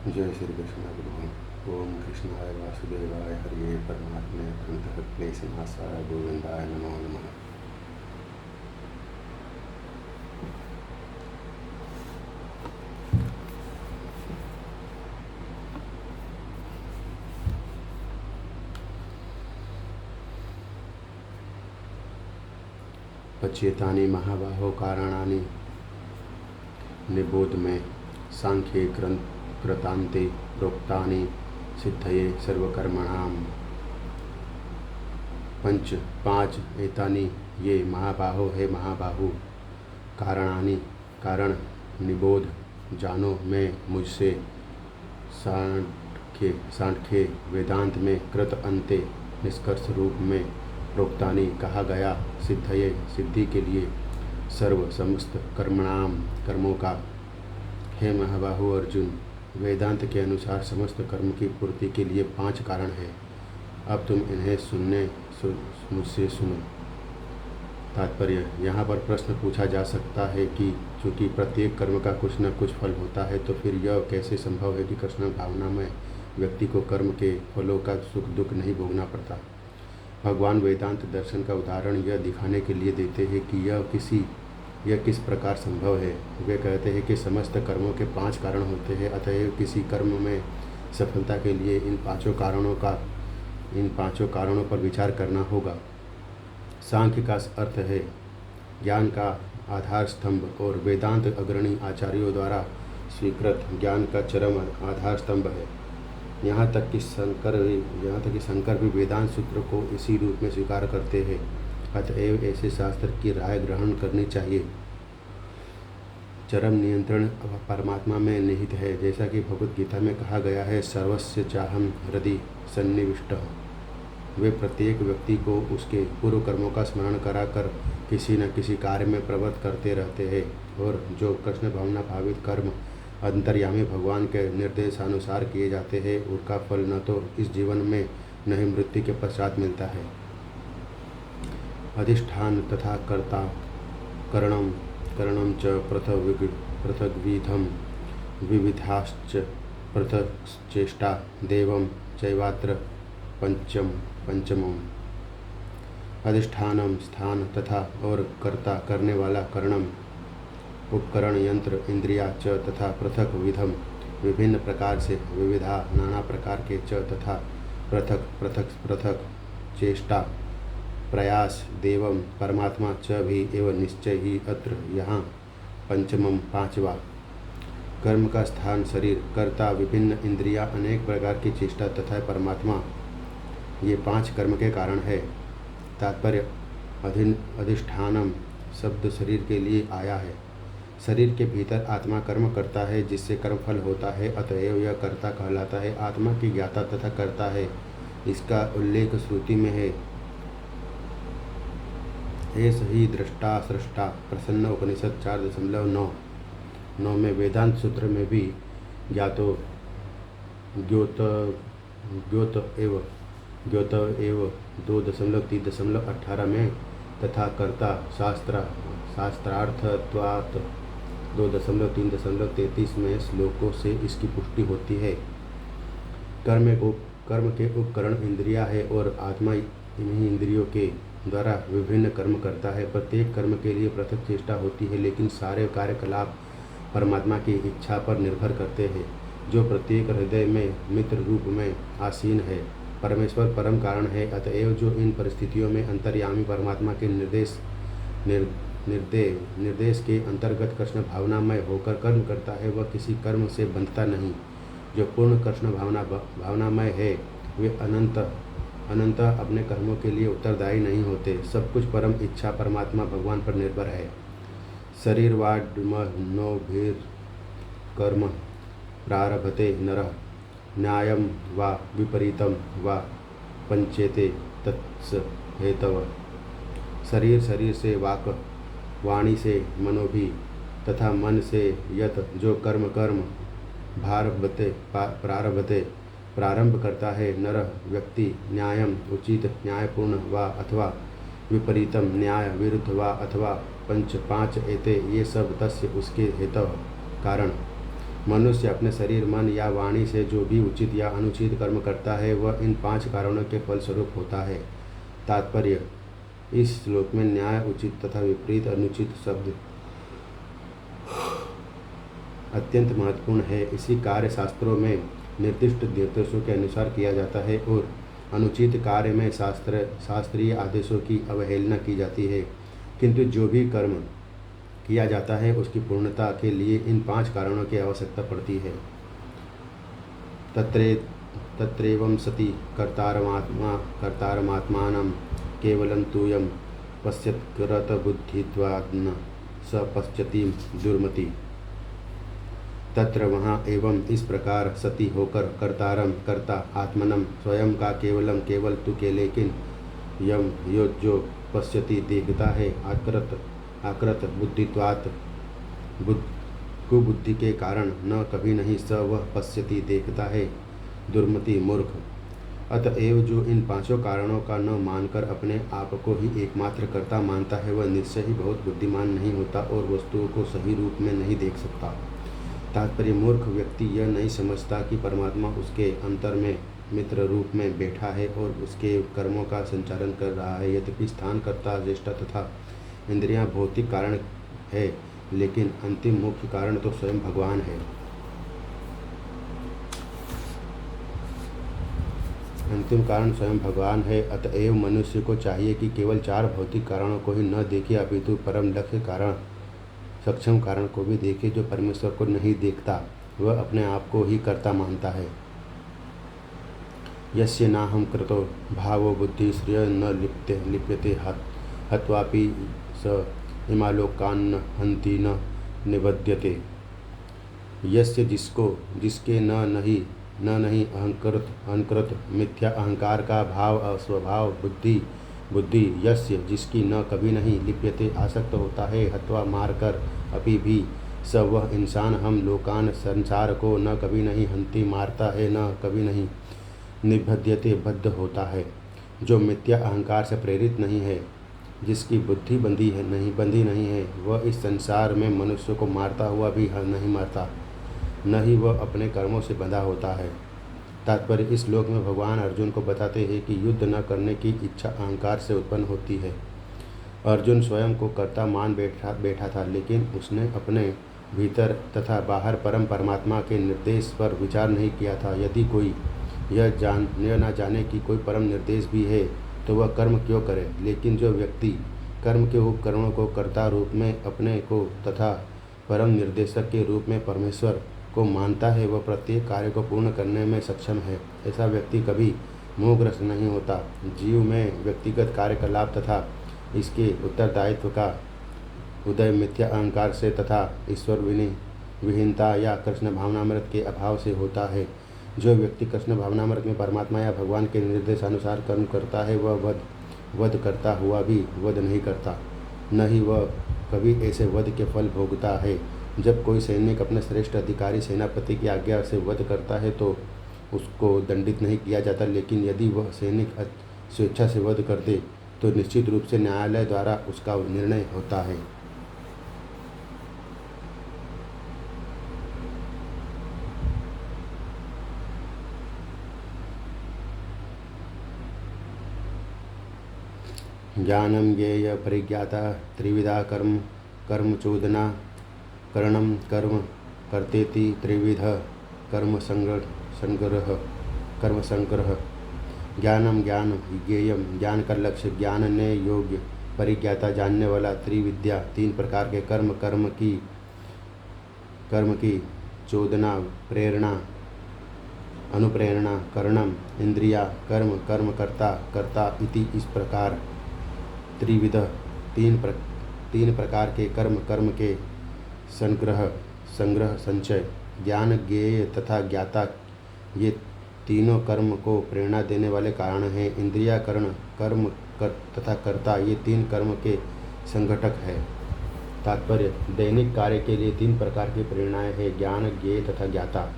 जय श्री कृष्ण गुरु। ओम कृष्णाय वासुदेवाय हरिये परमात्मे प्रणतः क्लेशनाशाय गोविंदाय नमो नमः। पच्येतानि महाबाहो कारणानि निबोध में सांख्ये कृतान्ते प्रोक्तानि सिद्धये सर्वकर्मणाम। पाँच एतानि ये महाबाहो है महाबाहु, कारणानि कारण, निबोध जानो मैं मुझसे, सांख्ये वेदांत में, कृत अंते निष्कर्ष रूप में, प्रोक्तानि कहा गया, सिद्धये सिद्धि के लिए, सर्व समस्त कर्मणाम कर्मों का। हे महाबाहु अर्जुन, वेदांत के अनुसार समस्त कर्म की पूर्ति के लिए 5 कारण है। अब तुम इन्हें मुझसे सुनो। तात्पर्य, यहाँ पर प्रश्न पूछा जा सकता है कि चूँकि प्रत्येक कर्म का कुछ न कुछ फल होता है, तो फिर यह कैसे संभव है कि कृष्ण भावना में व्यक्ति को कर्म के फलों का सुख दुख नहीं भोगना पड़ता। भगवान वेदांत दर्शन का उदाहरण यह दिखाने के लिए देते हैं कि यह किस प्रकार संभव है। वे कहते हैं कि समस्त कर्मों के 5 कारण होते हैं, अतएव किसी कर्म में सफलता के लिए इन पांचों कारणों पर विचार करना होगा। सांख्य का अर्थ है ज्ञान का आधार स्तंभ और वेदांत अग्रणी आचार्यों द्वारा स्वीकृत ज्ञान का चरम आधार स्तंभ है। यहाँ तक कि शंकर भी वेदांत सूत्र को इसी रूप में स्वीकार करते हैं। अतएव ऐसे शास्त्र की राय ग्रहण करनी चाहिए। चरम नियंत्रण परमात्मा में निहित है, जैसा कि भगवद गीता में कहा गया है, सर्वस्य चाहम हृदि सन्निविष्टः। वे प्रत्येक व्यक्ति को उसके पूर्व कर्मों का स्मरण कराकर किसी न किसी कार्य में प्रवृत्त करते रहते हैं, और जो कृष्ण भावना भावित कर्म अंतर्यामी भगवान के निर्देशानुसार किए जाते हैं, उनका फल न तो इस जीवन में न ही मृत्यु के पश्चात मिलता है। अधिष्ठान तथा कर्ता करणम च पृथग्विधम विविधाश्च पृथक्चेष्टा देवं चैवात्र पंचमम। अधिष्ठानम स्थान तथा और कर्ता करने वाला करणम उपकरण यंत्र इंद्रिया च तथा पृथक विधम विभिन्न प्रकार से, विविधा नाना प्रकार के, च तथा पृथक चेष्टा प्रयास, देवम परमात्मा, च भी एवं निश्चय ही अत्र यहाँ पंचमम 5वां। कर्म का स्थान शरीर, कर्ता विभिन्न इंद्रिया, अनेक प्रकार की चेष्टा तथा परमात्मा, ये 5 कर्म के कारण है। तात्पर्य, अधिष्ठानम शब्द शरीर के लिए आया है। शरीर के भीतर आत्मा कर्म करता है, जिससे कर्म फल होता है, अतएव यह कर्ता कहलाता है। आत्मा की ज्ञाता तथा कर्ता है। इसका उल्लेख श्रुति में है, एष ही दृष्टा सृष्टा प्रसन्न उपनिषद 4.9 में। वेदांत सूत्र में भी ज्ञातो ज्योत एव 2.3.18 में तथा कर्ता शास्त्रार्थत्वात् 2.3.33 में श्लोकों से इसकी पुष्टि होती है। कर्म के उपकरण इंद्रिया है और आत्मा इन्हीं इंद्रियों के द्वारा विभिन्न कर्म करता है। प्रत्येक कर्म के लिए पृथक चेष्टा होती है, लेकिन सारे कार्यकलाप परमात्मा की इच्छा पर निर्भर करते हैं, जो प्रत्येक हृदय में मित्र रूप में आसीन है। परमेश्वर परम कारण है, अतएव जो इन परिस्थितियों में अंतर्यामी परमात्मा के निर्देश के अंतर्गत कृष्ण भावनामय होकर कर्म करता है, वह किसी कर्म से बंधता नहीं। जो पूर्ण कृष्ण भावनामय है, वे अनंत अपने कर्मों के लिए उत्तरदायी नहीं होते। सब कुछ परम इच्छा परमात्मा भगवान पर निर्भर है। शरीरवाड्मनोभिर्कर्म प्रारभते नरः, न्यायं वा विपरीतं वा पंचेते तत्स हेतव। शरीर से वाक, वाणी से मनोभि तथा मन से यत जो कर्म प्रारंभ करता है नरः व्यक्ति, न्यायम उचित न्यायपूर्ण वा अथवा विपरीतम न्याय विरुद्ध वा अथवा 5 एते, ये सब तस्य उसके हेतव कारण। मनुष्य अपने शरीर, मन या वाणी से जो भी उचित या अनुचित कर्म करता है वह इन 5 कारणों के फलस्वरूप होता है। तात्पर्य: इस श्लोक में न्याय, उचित तथा विपरीत अनुचित शब्द अत्यंत महत्वपूर्ण है। इसी कार्य शास्त्रों में निर्दिष्ट निर्देशों के अनुसार किया जाता है और अनुचित कार्य में शास्त्रीय आदेशों की अवहेलना की जाती है। किंतु जो भी कर्म किया जाता है उसकी पूर्णता के लिए इन 5 कारणों की आवश्यकता पड़ती है। तत्रैवं सति कर्तारमात्मानं केवलं तूयं पश्यत्कृतबुद्धित्वान्न स पश्यति दुर्मति। तत्र वहाँ एवं इस प्रकार सती होकर कर्तारम कर्ता, आत्मनम स्वयं का, केवलम केवल तू के, लेकिन यम यो जो पश्यति देखता है, आकृत बुद्धित्वात् कुबुद्धि के कारण, न कभी नहीं स वह पश्यति देखता है, दुर्मति मूर्ख। अतएव जो इन 5 कारणों का न मानकर अपने आप को ही एकमात्र कर्ता मानता है वह निश्चय ही बहुत बुद्धिमान नहीं होता और वस्तुओं को सही रूप में नहीं देख सकता। तात्पर्य: मूर्ख व्यक्ति यह नहीं समझता कि परमात्मा उसके अंतर में मित्र रूप में बैठा है और उसके कर्मों का संचालन कर रहा है। यद्यपि स्थानकर्ता, ज्येष्ठा तथा इंद्रियां भौतिक कारण है, लेकिन अंतिम मुख्य कारण तो स्वयं भगवान है। अंतिम कारण स्वयं भगवान है। अतएव मनुष्य को चाहिए कि केवल 4 भौतिक कारणों को ही न देखे, अपितु परम लक्ष्य कारण, सक्षम कारण को भी देखे, जो परमेश्वर को नहीं देखता, वह अपने आप को ही कर्ता मानता है। यस्य नाहं कृतो भावो बुद्धि श्रिय न लिप्यते हत्वापि स इमालोकान्न हन्ति न निबध्यते। यस्य जिसके न नहीं अहंकृत मिथ्या अहंकार का भाव, स्वभाव, बुद्धि यस्य जिसकी न कभी नहीं लिप्यते आसक्त होता है, हत्वा मारकर, अभी भी स वह इंसान हम लोकान संसार को न कभी नहीं हंति मारता है, न कभी नहीं निबध्यते बद्ध होता है। जो मिथ्या अहंकार से प्रेरित नहीं है, जिसकी बुद्धि बंधी नहीं है, वह इस संसार में मनुष्य को मारता हुआ भी नहीं मरता, न ही वह अपने कर्मों से बंधा होता है। तात्पर्य: इस श्लोक में भगवान अर्जुन को बताते हैं कि युद्ध न करने की इच्छा अहंकार से उत्पन्न होती है। अर्जुन स्वयं को कर्ता मान बैठा था, लेकिन उसने अपने भीतर तथा बाहर परम परमात्मा के निर्देश पर विचार नहीं किया था। यदि कोई यह न जाने कि कोई परम निर्देश भी है तो वह कर्म क्यों करे। लेकिन जो व्यक्ति कर्म के उपकरणों को कर्ता रूप में अपने को तथा परम निर्देशक के रूप में परमेश्वर को मानता है, वह प्रत्येक कार्य को पूर्ण करने में सक्षम है। ऐसा व्यक्ति कभी मोहग्रस्त नहीं होता। जीव में व्यक्तिगत कार्यकलाप तथा इसके उत्तरदायित्व का उदय मिथ्या अहंकार से तथा ईश्वर विहीनता या कृष्ण भावनामृत के अभाव से होता है। जो व्यक्ति कृष्ण भावनामृत में परमात्मा या भगवान के निर्देशानुसार कर्म करता है वह वध करता हुआ भी वध नहीं करता, न ही वह कभी ऐसे वध के फल भोगता है। जब कोई सैनिक अपने श्रेष्ठ अधिकारी सेनापति की आज्ञा से वध करता है तो उसको दंडित नहीं किया जाता, लेकिन यदि वह सैनिक स्वेच्छा से वध कर दे तो निश्चित रूप से न्यायालय द्वारा उसका निर्णय होता है। ज्ञानम ज्ञेय परिज्ञाता त्रिविधा कर्म चोदना करणम कर्म कर्तेति त्रिविध कर्म संग्रह। ज्ञानम ज्ञान ज्ञेयम ज्ञान का लक्ष्य, ज्ञान ने योग्य, परिज्ञाता जानने वाला, त्रिविद्या 3 प्रकार के कर्म की चोदना प्रेरणा अनुप्रेरणा, करणम इंद्रिया, कर्म कर्ता इति। इस प्रकार त्रिविध 3 प्रकार के कर्म के संग्रह संचय, ज्ञान, ज्ञेय तथा ज्ञाता, ये तीनों कर्म को प्रेरणा देने वाले कारण हैं। इंद्रिया, कर्म तथा कर्ता, ये 3 कर्म के संघटक है। तात्पर्य: दैनिक कार्य के लिए 3 प्रकार की प्रेरणाएं हैं, ज्ञान, ज्ञेय तथा ज्ञाता।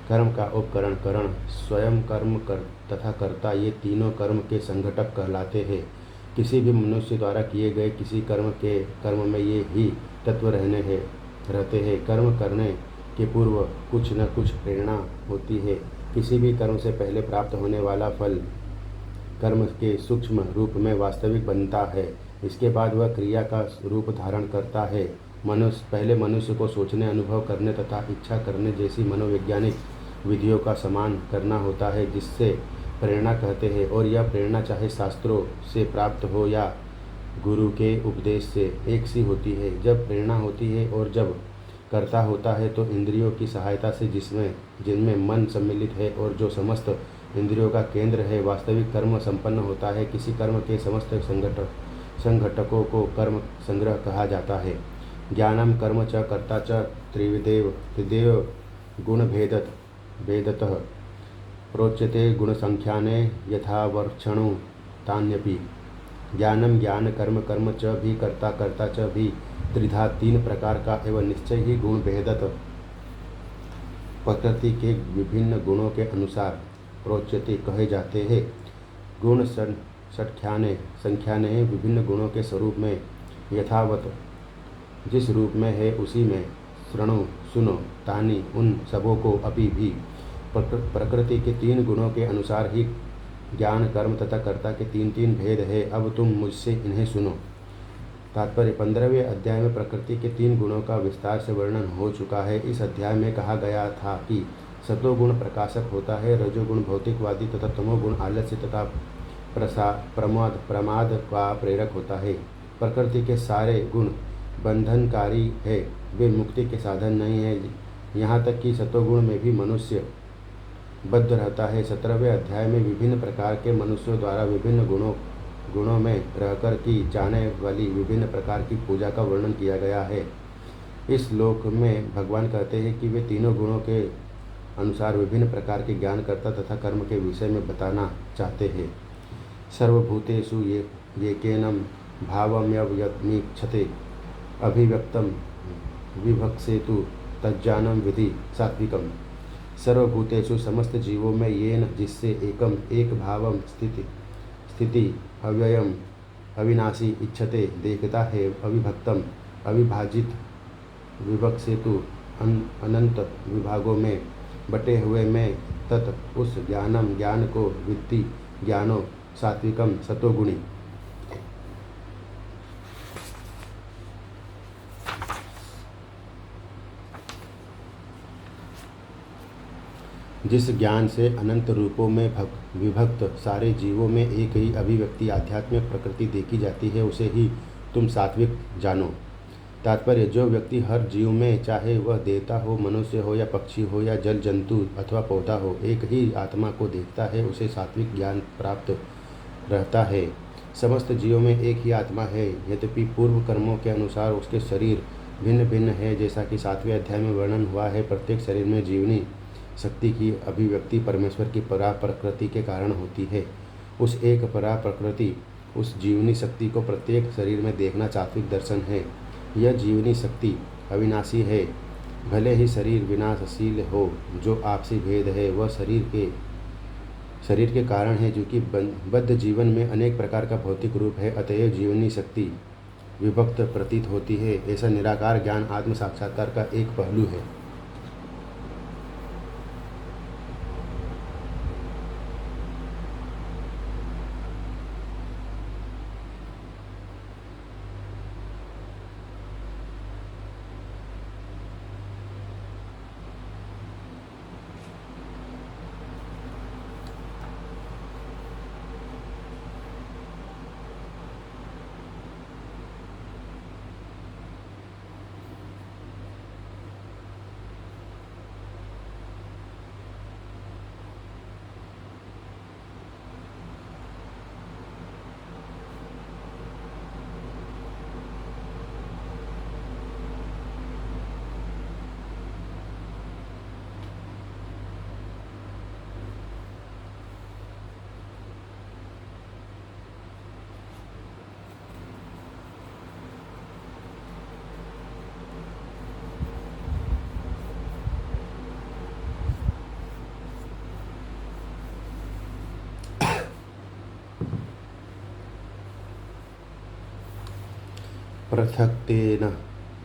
कर्म का उपकरण करण, स्वयं कर्म तथा कर्ता, ये तीनों कर्म के संघटक कहलाते हैं। किसी भी मनुष्य द्वारा किए गए किसी कर्म में ये ही तत्व रहते हैं। कर्म करने के पूर्व कुछ न कुछ प्रेरणा होती है। किसी भी कर्म से पहले प्राप्त होने वाला फल कर्म के सूक्ष्म रूप में वास्तविक बनता है। इसके बाद वह क्रिया का रूप धारण करता है। पहले मनुष्य को सोचने, अनुभव करने तथा इच्छा करने जैसी मनोवैज्ञानिक विधियों का समान करना होता है, जिससे प्रेरणा कहते हैं। और यह प्रेरणा चाहे शास्त्रों से प्राप्त हो या गुरु के उपदेश से, एक सी होती है। जब प्रेरणा होती है और जब कर्ता होता है तो इंद्रियों की सहायता से जिनमें मन सम्मिलित है और जो समस्त इंद्रियों का केंद्र है, वास्तविक कर्म संपन्न होता है। किसी कर्म के समस्त संघटकों को कर्म संग्रह कहा जाता है। ज्ञानम कर्म च कर्ता च त्रिदेव गुण भेदतः प्रोच्यते गुण संख्याने यथावर्क्षणु तान्यपि। ज्ञानम ज्ञान कर्म कर्म च भी कर्ता कर्ता च भी त्रिधा, तीन प्रकार का एवं निश्चय ही गुण भेदत प्रकृति के विभिन्न गुणों के अनुसार प्रोच्यते कहे जाते हैं। गुण संख्याने विभिन्न गुणों के स्वरूप में यथावत जिस रूप में है उसी में, शृणु सुनो, तानि उन सबों को, अपि भी प्रकृति के तीन गुणों के अनुसार ही ज्ञान कर्म तथा कर्ता के तीन तीन भेद है। अब तुम मुझसे इन्हें सुनो। तात्पर्य 15वें अध्याय में प्रकृति के तीन गुणों का विस्तार से वर्णन हो चुका है। इस अध्याय में कहा गया था कि सतोगुण प्रकाशक होता है, रजोगुण भौतिकवादी तथा तमोगुण आलस्य तथा प्रमाद का प्रेरक होता है। प्रकृति के सारे गुण बंधनकारी है, वे मुक्ति के साधन नहीं है। यहाँ तक कि सतोगुण में भी मनुष्य बद्ध रहता है। 17वें अध्याय में विभिन्न प्रकार के मनुष्यों द्वारा विभिन्न गुणों में रहकर की जाने वाली विभिन्न प्रकार की पूजा का वर्णन किया गया है। इस श्लोक में भगवान कहते हैं कि वे तीनों गुणों के अनुसार विभिन्न प्रकार के ज्ञान कर्ता तथा कर्म के विषय में बताना चाहते हैं। सर्वभूतेषु येकेनं भावमव्यमीक्षते अभिव्यक्तं विभक्सेतु तज्ज्ञानं विधि सात्विकम्। सर्वभूतेषु समस्त जीवों में येन जिससे एकम एक भावम स्थिति अव्ययम अविनाशी इच्छते देखता है, अविभक्तम अविभाजित विभक्सेतु अनंत विभागों में बटे हुए में तत् उस ज्ञानम ज्ञान को वित्ति ज्ञानो सात्विकम सतोगुणी। जिस ज्ञान से अनंत रूपों में विभक्त सारे जीवों में एक ही अभिव्यक्ति आध्यात्मिक प्रकृति देखी जाती है, उसे ही तुम सात्विक जानो। तात्पर्य, जो व्यक्ति हर जीव में, चाहे वह देवता हो, मनुष्य हो या पक्षी हो या जल जंतु अथवा पौधा हो, एक ही आत्मा को देखता है, उसे सात्विक ज्ञान प्राप्त रहता है। समस्त जीवों में एक ही आत्मा है, यद्यपि पूर्व कर्मों के अनुसार उसके शरीर भिन्न भिन्न है। जैसा कि 7वें अध्याय में वर्णन हुआ है, प्रत्येक शरीर में जीवनी शक्ति की अभिव्यक्ति परमेश्वर की परा प्रकृति के कारण होती है। उस एक परा प्रकृति, उस जीवनी शक्ति को प्रत्येक शरीर में देखना सात्विक दर्शन है। यह जीवनी शक्ति अविनाशी है, भले ही शरीर विनाशशील हो। जो आपसी भेद है वह शरीर के कारण है, जो कि बद्ध जीवन में अनेक प्रकार का भौतिक रूप है। अतएव जीवनी शक्ति विभक्त प्रतीत होती है। ऐसा निराकार ज्ञान आत्म साक्षात्कार का एक पहलू है।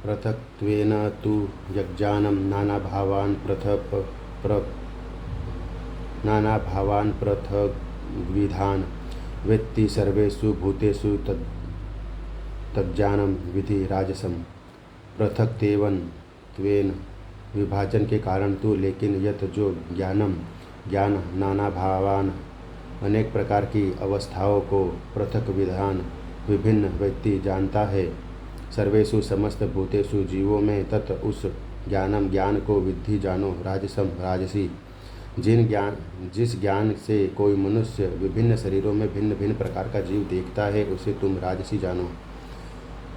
पृथक्त्वेन तु यज्ञानं नानाभावान् पृथग्विधान् वेत्ति सर्वेषु भूतेषु तज्ज्ञानं विधि राजसम। पृथक्त्वेन विभाजन के कारण तू, लेकिन यत जो ज्ञान नाना भावान अनेक प्रकार की अवस्थाओं को पृथक विधान विभिन्न व्यक्ति जानता है। सर्वेषु समस्त भूतेषु जीवों में तत् उस ज्ञान को विद्धि जानो राजसम राजसी। जिस ज्ञान से कोई मनुष्य विभिन्न शरीरों में भिन्न भिन्न प्रकार का जीव देखता है उसे तुम राजसी जानो।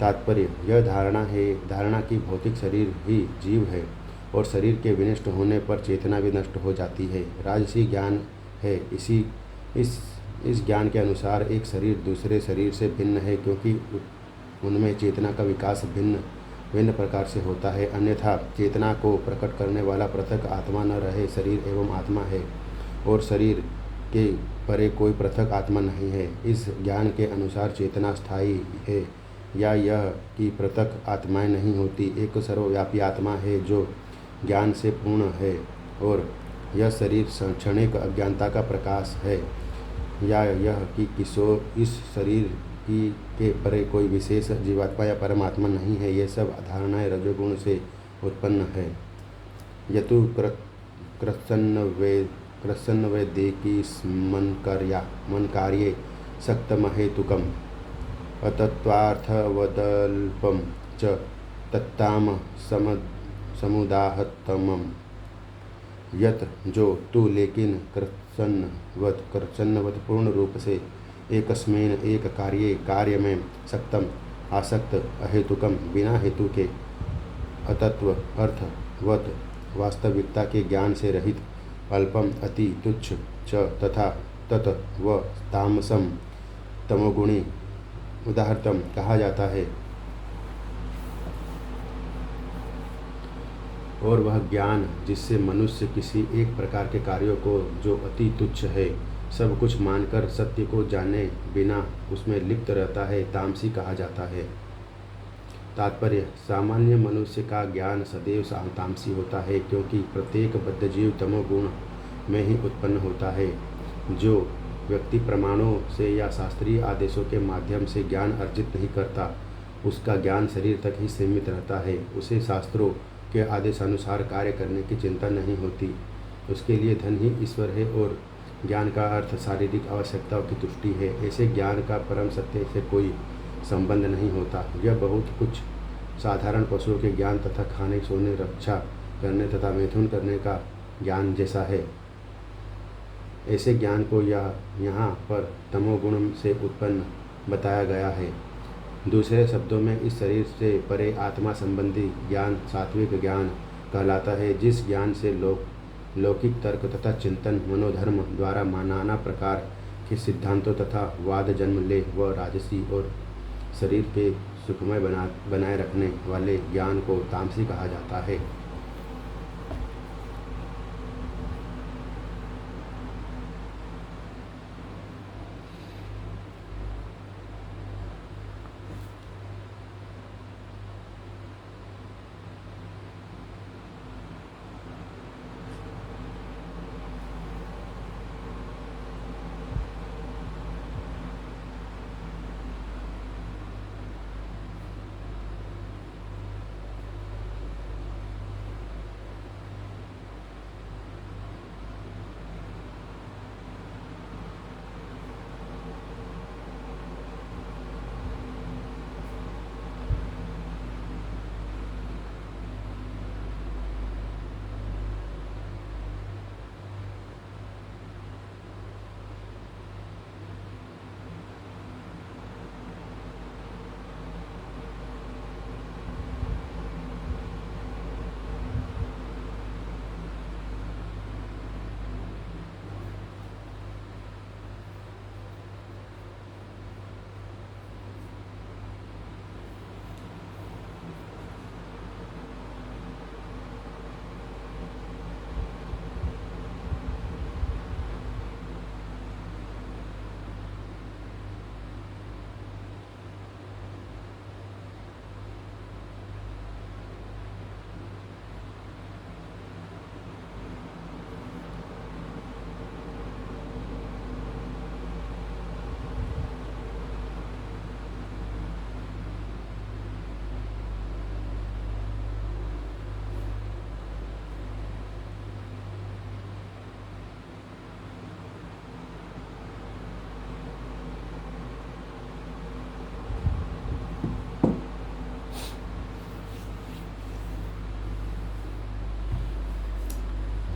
तात्पर्य यह धारणा की भौतिक शरीर ही जीव है और शरीर के विनष्ट होने पर चेतना भी नष्ट हो जाती है। राजसी ज्ञान है इस ज्ञान के अनुसार एक शरीर दूसरे शरीर से भिन्न है, क्योंकि उनमें चेतना का विकास भिन्न प्रकार से होता है। अन्यथा चेतना को प्रकट करने वाला पृथक आत्मा न रहे, शरीर एवं आत्मा है और शरीर के परे कोई पृथक आत्मा नहीं है। इस ज्ञान के अनुसार चेतना स्थायी है या यह कि पृथक आत्माएं नहीं होती, एक सर्वव्यापी आत्मा है जो ज्ञान से पूर्ण है और यह शरीर क्षणिक अज्ञानता का प्रकाश है, या यह कि इस शरीर के परे कोई विशेष जीवात्मा या परमात्मा नहीं है। ये सब धारणाएं रजोगुण से उत्पन्न है। यतु कृत्सन्नवेदेकी मन कार्ये सक्तमहेतुकम् अतत्वार्थवदल्पं च तत्ताम समुदाहतमम्। यत जो तू, लेकिन कृत्सन्नवत पूर्ण रूप से एकस्मिन् एक कार्य में सक्तम आसक्त अहेतुकम बिना हेतु के अतत्व अर्थवत वास्तविकता के ज्ञान से रहित अल्पम अति तुच्छ च तथा तत व तामसम तमोगुणी उदाहरणम कहा जाता है। और वह ज्ञान जिससे मनुष्य किसी एक प्रकार के कार्यों को जो अति तुच्छ है सब कुछ मानकर सत्य को जाने बिना उसमें लिप्त रहता है, तामसी कहा जाता है। तात्पर्य सामान्य मनुष्य का ज्ञान सदैव तामसी होता है, क्योंकि प्रत्येक बद्धजीव तमोगुण में ही उत्पन्न होता है। जो व्यक्ति प्रमाणों से या शास्त्रीय आदेशों के माध्यम से ज्ञान अर्जित नहीं करता उसका ज्ञान शरीर तक ही सीमित रहता है। उसे शास्त्रों के आदेशानुसार कार्य करने की चिंता नहीं होती। उसके लिए धन ही ईश्वर है और ज्ञान का अर्थ शारीरिक आवश्यकताओं की तुष्टि है। ऐसे ज्ञान का परम सत्य से कोई संबंध नहीं होता। यह बहुत कुछ साधारण पशुओं के ज्ञान तथा खाने सोने रक्षा करने तथा मैथुन करने का ज्ञान जैसा है। ऐसे ज्ञान को यहाँ पर तमोगुण से उत्पन्न बताया गया है। दूसरे शब्दों में इस शरीर से परे आत्मा संबंधी ज्ञान सात्विक ज्ञान कहलाता है, जिस ज्ञान से लौकिक तर्क तथा चिंतन मनोधर्म द्वारा नाना प्रकार के सिद्धांतों तथा वाद जन्म ले। वह राजसी और शरीर के सुखमय बनाए रखने वाले ज्ञान को तामसी कहा जाता है।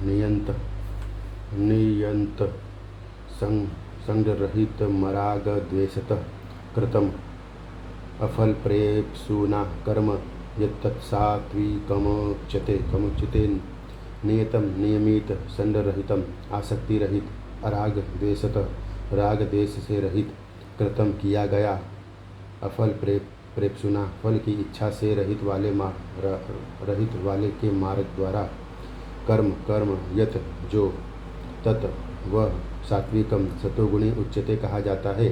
नियंत नियंत संगरहित मराग द्वेषतः कृतम अफल प्रेप्सुना कर्म यत्तत्सात्विकमुच्यते नियतम नियमित संडरहितम आसक्ति रहित अराग द्वेषतः राग द्वेष से रहित कृतम किया गया अफल प्रेप्सुना फल की इच्छा से रहित वाले के मार्ग द्वारा कर्म यत जो तत् वह सात्विकम सतोगुणी उच्चते कहा जाता है।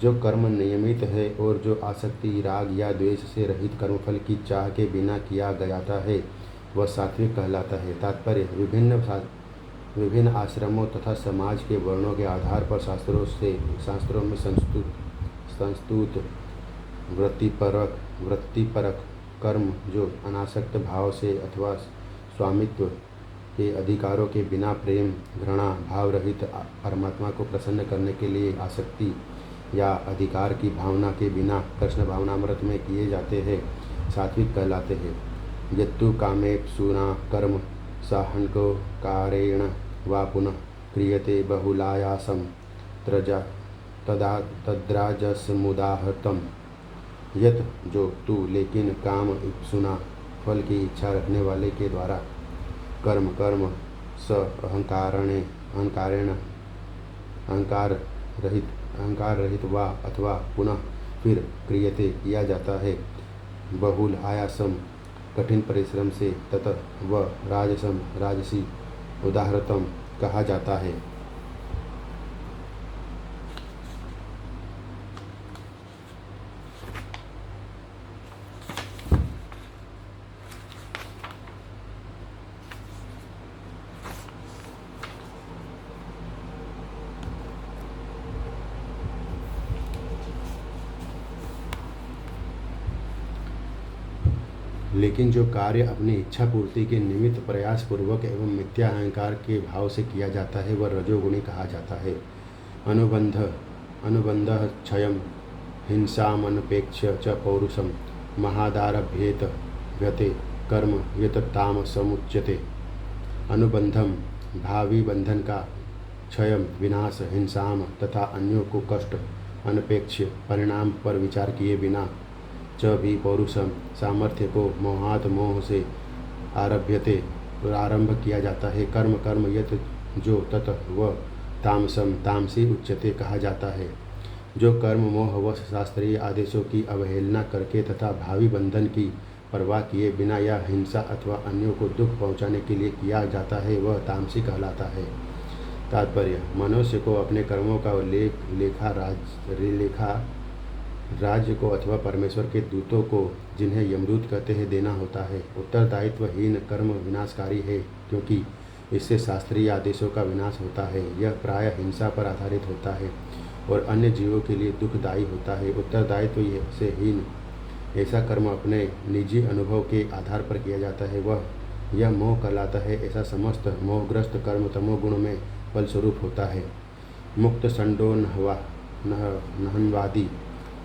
जो कर्म नियमित है और जो आसक्ति राग या द्वेष से रहित कर्मफल की चाह के बिना किया जाता है वह सात्विक कहलाता है। तात्पर्य विभिन्न आश्रमों तथा समाज के वर्णों के आधार पर शास्त्रों में संस्तुत वृत्तिपरक कर्म जो अनासक्त भाव से अथवा स्वामित्व के अधिकारों के बिना प्रेम घृणा भाव रहित परमात्मा को प्रसन्न करने के लिए आसक्ति या अधिकार की भावना के बिना कृष्ण भावनामृत में किए जाते हैं सात्विक कहलाते हैं। यत्तु कामेप्सुना कर्म साहनको कारेण वा पुनः क्रियते बहुलायासम तद्राजसमुदाहतम यत जो तू लेकिन काम इप्सुना फल की इच्छा रखने वाले के द्वारा कर्म स अहंकार रहित वा अथवा पुनः फिर क्रियते किया जाता है बहुल आयासम कठिन परिश्रम से ततः वह राजसी उदाहरतम कहा जाता है। लेकिन जो कार्य अपनी इच्छा पूर्ति के निमित्त प्रयास पूर्वक एवं मिथ्या अहंकार के भाव से किया जाता है वह रजोगुणी कहा जाता है। अनुबंध क्षयम हिंसामनपेक्ष्य च पौरुषम महादारभ्येत व्यते कर्म यततामसमुच्यते। अनुबंधम भावी बंधन का, क्षयम विनाश, हिंसाम तथा अन्यों को कष्ट, अनपेक्ष्य परिणाम पर विचार किए बिना, च भी पौरुषम सामर्थ्य को मोहात मोह से आरभ्यते आरंभ किया जाता है। कर्म यत जो तत वह तामसम तामसी उच्यते कहा जाता है। जो कर्म मोहवश शास्त्रीय आदेशों की अवहेलना करके तथा भावी बंधन की परवाह किए बिना या हिंसा अथवा अन्यों को दुख पहुंचाने के लिए किया जाता है वह तामसी कहलाता है। तात्पर्य मनुष्य को अपने कर्मों का लेखा राज्य को अथवा परमेश्वर के दूतों को, जिन्हें यमदूत कहते हैं, देना होता है। उत्तरदायित्वहीन कर्म विनाशकारी है क्योंकि इससे शास्त्रीय आदेशों का विनाश होता है। यह प्रायः हिंसा पर आधारित होता है और अन्य जीवों के लिए दुखदायी होता है। उत्तरदायित्व से हीन ऐसा कर्म अपने निजी अनुभव के आधार पर किया जाता है वह यह मोह कहलाता है। ऐसा समस्त मोहग्रस्त कर्म तमोगुण में फलस्वरूप होता है। मुक्त संडो नहनवादी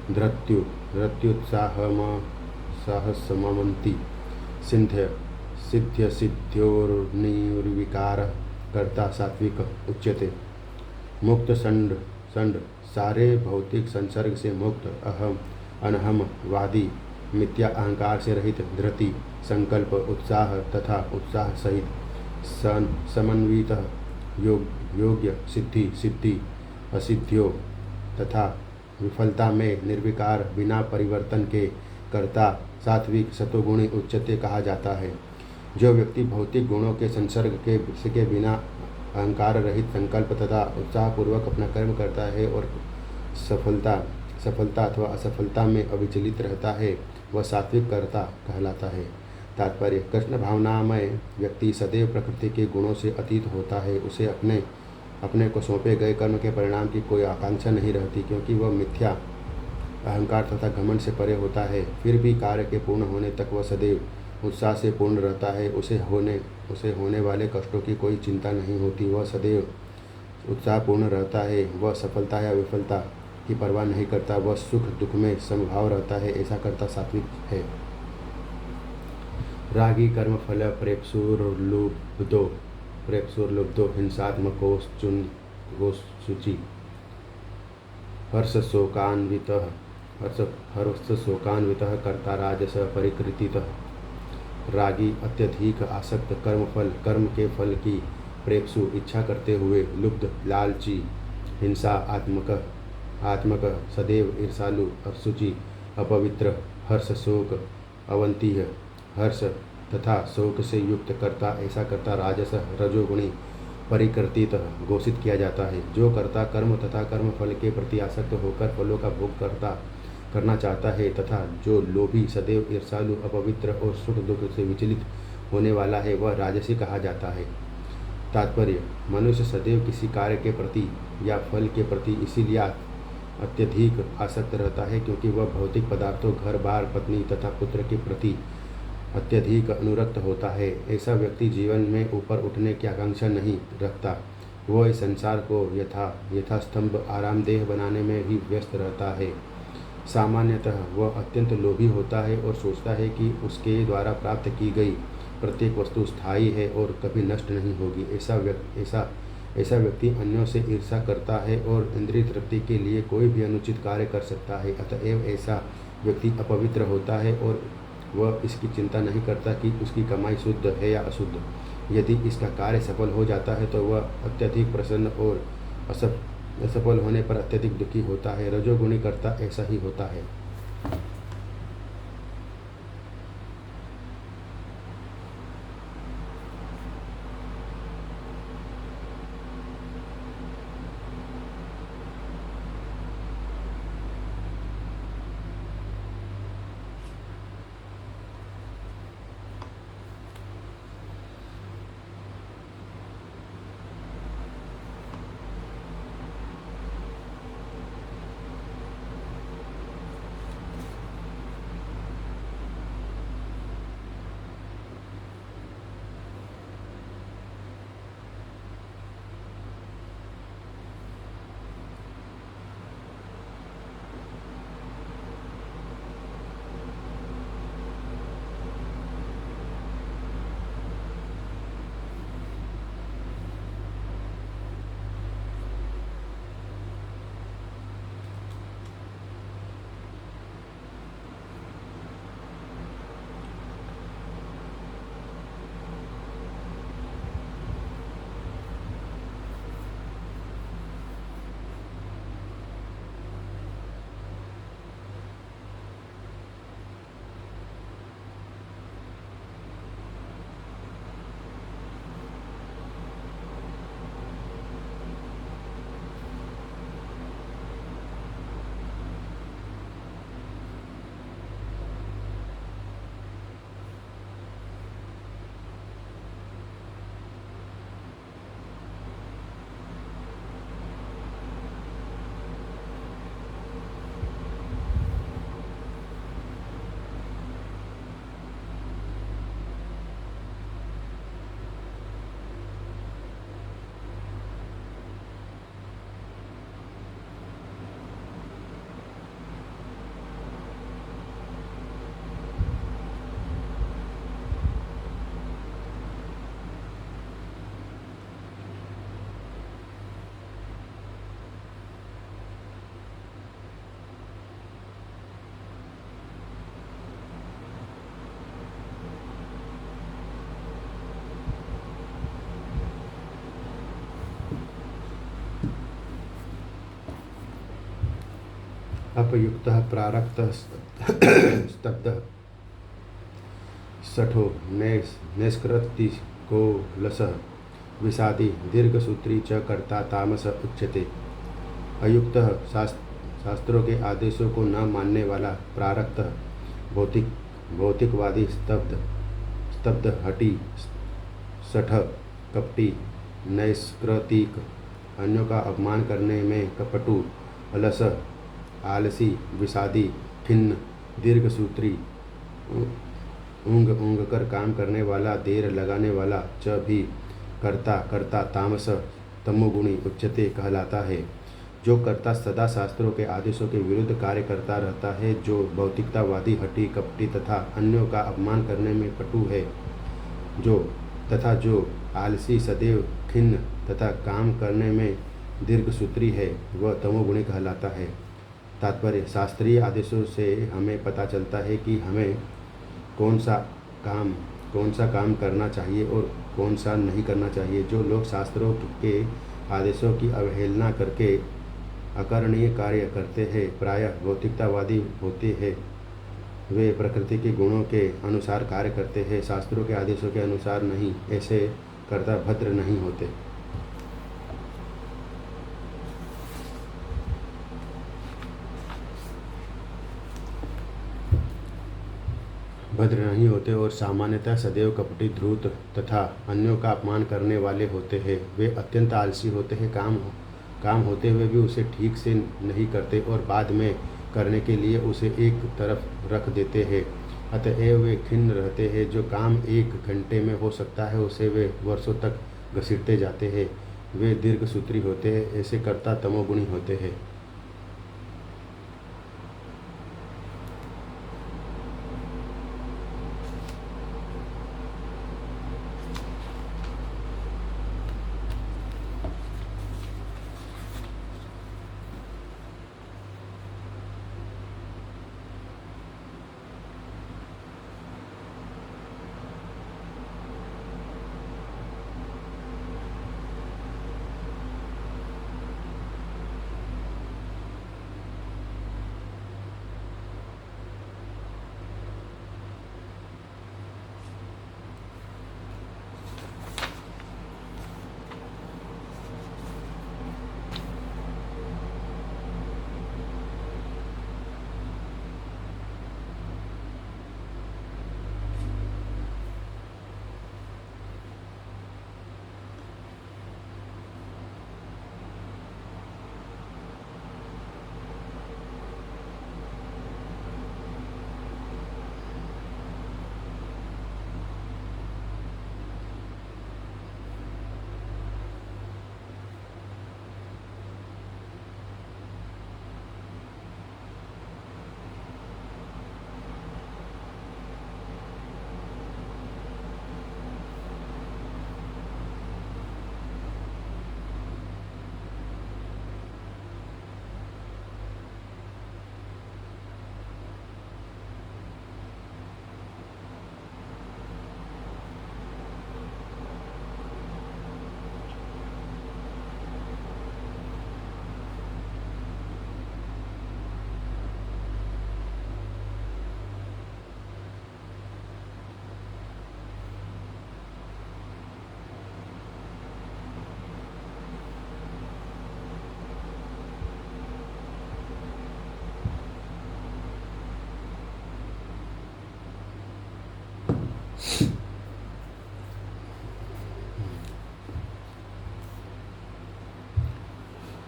धृत्युत्साहसमन्ति सिद्ध्यसिद्ध्योर्निर्विकार कर्ता सात्विक उच्यते। मुक्त संड सारे भौतिक संसर्ग से मुक्त, अनहमवादी मिथ्या अहंकार से रहित, धृति संकल्प, उत्साह तथा उत्साह सहित, समन्वित योग्य सिद्धि असिद्धियों तथा विफलता में निर्विकार बिना परिवर्तन के कर्ता सात्विक सतोगुणी उच्चते कहा जाता है। जो व्यक्ति भौतिक गुणों के संसर्ग के बिना अहंकार रहित संकल्प तथा उत्साहपूर्वक अपना कर्म करता है और सफलता अथवा असफलता में अविचलित रहता है वह सात्विक कर्ता कहलाता है। तात्पर्य कृष्ण भावनामय व्यक्ति सदैव प्रकृति के गुणों से अतीत होता है। उसे अपने को सौंपे गए कर्म के परिणाम की कोई आकांक्षा नहीं रहती क्योंकि वह मिथ्या अहंकार तथा घमंड से परे होता है। फिर भी कार्य के पूर्ण होने तक वह सदैव उत्साह से पूर्ण रहता है। उसे होने वाले कष्टों की कोई चिंता नहीं होती। वह सदैव उत्साहपूर्ण रहता है। वह सफलता या विफलता की परवाह नहीं करता। वह सुख दुख में समभाव रहता है। ऐसा कर्ता सात्विक है। रागी कर्म फल प्रेप्सुर्लुब्धो प्रेप्सुर्लुब्धो हिंसात्मकोश्चुन हर्षशोकान्वितः कर्ता राजस परिकृतितः। रागी अत्यधिक आसक्त कर्म के फल की प्रेप्सु इच्छा करते हुए लुब्ध लालची हिंसा आत्मक सदैव ईर्षालु असुचि अपवित्र हर्ष शोक अवंतीय हर्ष तथा शोक से युक्त करता ऐसा करता राजस रजोगुणी परिकृतित घोषित किया जाता है। जो कर्ता कर्म तथा कर्म फल के प्रति आसक्त होकर फलों का भोग करना चाहता है तथा जो लोभी सदैव ईर्षालु अपवित्र और सुख दुख से विचलित होने वाला है वह राजसी कहा जाता है। तात्पर्य: मनुष्य सदैव किसी कार्य के प्रति या फल के प्रति इसीलिए अत्यधिक आसक्त रहता है क्योंकि वह भौतिक पदार्थों घर बार पत्नी तथा पुत्र के प्रति अत्यधिक अनुरक्त होता है। ऐसा व्यक्ति जीवन में ऊपर उठने की आकांक्षा नहीं रखता। वह इस संसार को यथास्तंभ आरामदेह बनाने में ही व्यस्त रहता है। सामान्यतः वह अत्यंत लोभी होता है और सोचता है कि उसके द्वारा प्राप्त की गई प्रत्येक वस्तु स्थायी है और कभी नष्ट नहीं होगी। ऐसा व्यक्ति अन्यों से ईर्ष्या करता है और इंद्रिय तृप्ति के लिए कोई भी अनुचित कार्य कर सकता है। अतएव ऐसा व्यक्ति अपवित्र होता है और वह इसकी चिंता नहीं करता कि उसकी कमाई शुद्ध है या अशुद्ध। यदि इसका कार्य सफल हो जाता है तो वह अत्यधिक प्रसन्न और असफल होने पर अत्यधिक दुखी होता है। रजोगुणी कर्ता ऐसा ही होता है। अपयुक्तः प्रारक्तः स्तब्धः शठो नैष्कृतिको लसः विषादी दीर्घसूत्री च कर्ता तामस उच्यते। अयुक्तः शास्त्रों के आदेशों को न मानने वाला, प्रारक्तः भौतिकवादी, स्तब्ध हठी, शठ कपटी, नैष्कृतिक अन्यों का अपमान करने में कपटू, अलस आलसी, विषादी, खिन्न, दीर्घसूत्री, ऊँघ कर काम करने वाला, देर लगाने वाला, च भी कर्ता तामस तमोगुणी उच्चते कहलाता है। जो कर्ता सदा शास्त्रों के आदेशों के विरुद्ध कार्य करता रहता है, जो भौतिकतावादी, हठी, कपटी तथा अन्यों का अपमान करने में पटु है, जो तथा जो आलसी सदैव खिन्न तथा काम करने में दीर्घसूत्री है वह तमोगुणी कहलाता है। तात्पर्य, शास्त्रीय आदेशों से हमें पता चलता है कि हमें कौन सा काम करना चाहिए और कौन सा नहीं करना चाहिए। जो लोग शास्त्रों के आदेशों की अवहेलना करके अकरणीय कार्य करते हैं, प्रायः भौतिकतावादी होते हैं। वे प्रकृति के गुणों के अनुसार कार्य करते हैं, शास्त्रों के आदेशों के अनुसार नहीं। ऐसे कर्ता भद्र नहीं होते। भद्र नहीं होते और सामान्यतः सदैव कपटी, धूर्त तथा अन्यों का अपमान करने वाले होते हैं। वे अत्यंत आलसी होते हैं, काम होते हुए भी उसे ठीक से नहीं करते और बाद में करने के लिए उसे एक तरफ रख देते हैं। अतएव वे खिन्न रहते हैं। जो काम 1 घंटे में हो सकता है उसे वे वर्षों तक घसीटते जाते हैं। वे दीर्घसूत्री होते हैं। ऐसे कर्ता तमोगुणी होते हैं।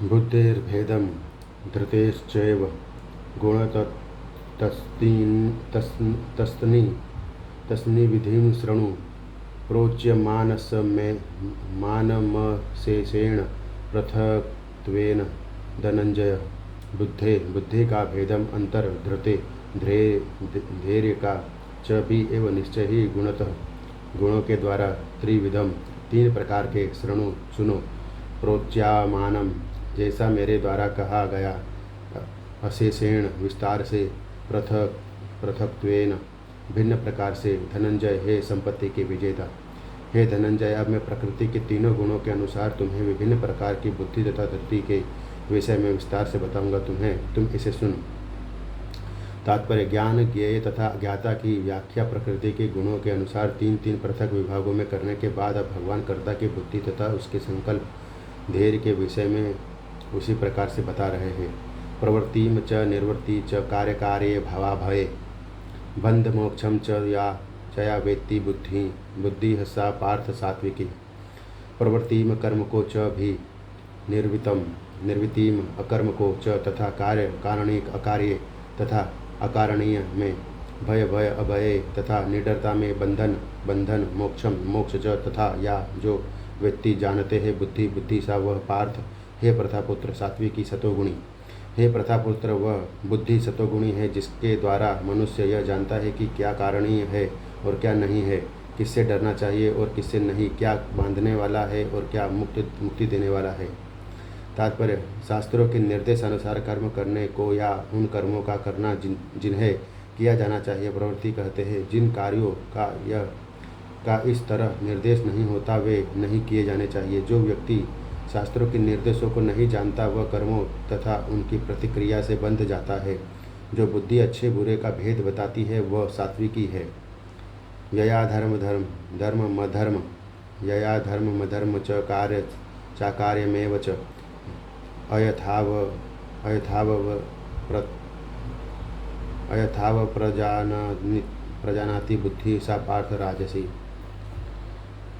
बुद्धेर्भेदं धृतेश्चैव तस्नी विधिं शृणु प्रोच्यमानमशेषेण पृथक्त्वेन धनंजय। बुद्धि का भेदम अंतर, धृते धैर्य का च भी एवं निश्चय ही गुणतः गुणों के द्वारा त्रिविधम 3 प्रकार के शृणु सुनो। प्रोच्यमानम जैसा मेरे द्वारा कहा गया, अशेषेण विस्तार से, पृथक्त्वेन भिन्न प्रकार से, धनंजय हे संपत्ति के विजेता। हे धनंजय, अब मैं प्रकृति के तीनों गुणों के अनुसार तुम्हें विभिन्न प्रकार की बुद्धि तथा धृति के विषय में विस्तार से बताऊंगा। तुम इसे सुन। तात्पर्य, ज्ञान, ज्ञेय तथा ज्ञाता की व्याख्या प्रकृति के गुणों के अनुसार 3-3 पृथक विभागों में करने के बाद अब भगवान कर्ता की बुद्धि तथा उसके संकल्प धैर्य के विषय में उसी प्रकार से बता रहे हैं। प्रवृत्तिम च निर्वृत्ति च कार्यकार्ये भावाभये बंध मोक्षम च या वेत्ति बुद्धि सा पार्थ सात्विकी। प्रवृत्तिम कर्म को च भी निर्वृत्तिम अकर्म को च तथा कार्य कारणिक अकार्य तथा अकारणीय में भय अभय तथा निडरता में बंधन मोक्षम मोक्ष च तथा या जो व्यक्ति जानते हैं बुद्धि सा वह पार्थ। हे प्रथापुत्र सात्विकी सतोगुणी। हे प्रथापुत्र, वह बुद्धि सतोगुणी है जिसके द्वारा मनुष्य यह जानता है कि क्या कारणीय है और क्या नहीं है, किससे डरना चाहिए और किससे नहीं, क्या बांधने वाला है और क्या मुक्ति देने वाला है। तात्पर्य, शास्त्रों के निर्देश अनुसार कर्म करने को या उन कर्मों का करना जिन्हें किया जाना चाहिए प्रवृत्ति कहते हैं। जिन कार्यों का इस तरह निर्देश नहीं होता वे नहीं किए जाने चाहिए। जो व्यक्ति शास्त्रों के निर्देशों को नहीं जानता वह कर्मों तथा उनकी प्रतिक्रिया से बंध जाता है। जो बुद्धि अच्छे बुरे का भेद बताती है वह सात्विकी है। यया धर्म धर्म धर्म मधर्म यया धर्म मधर्म च कार्य चाकार्यमेव च अयथाव प्रजानाति बुद्धि सा पार्थ राजसी।